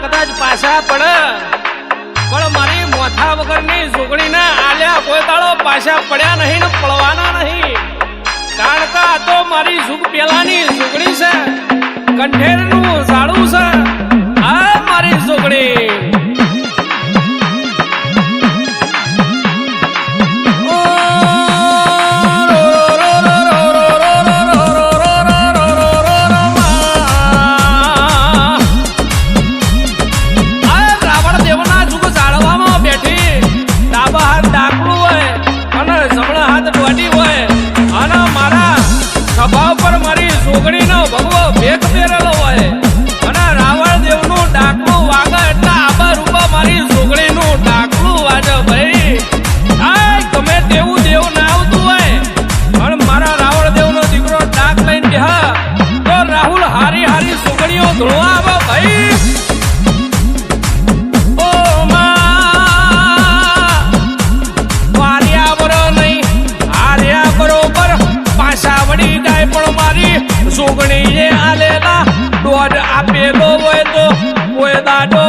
કદાચ પાછા પડે પણ મારી મોથા વગરની સુગડીના આલ્યા કોઈ દાડો પાછા પડ્યા નહીં ને પડવાના નહીં. કારણ કે આ તો મારી સુગ પેલાની સુગડી છે, કંઠેરનું ઝાડું છે આ મારી સુગડી. સુગડીનો ભગવો ભેગ પહેરેલો હોય અને રાવણ દેવનું ડાકલું વાગે એટલે આબા રૂપા મારી સુગડીનું ડાકલું વાગે ભાઈ. આ ગમે તેવું દેવ ના આવતું હોય પણ મારા રાવણ દેવનો દીકરો ડાક લઈને બેહા તો રાહુલ હારી હારી સુગડીઓ ધોળવા આવે ભાઈ. ઓ માં વાર્યા બરો નહીં હાર્યા બરોબર પાછા વળી જાય પણ મારી સુગણી આલેલા દોઢ આપેલો હોય તો કોઈ દાડો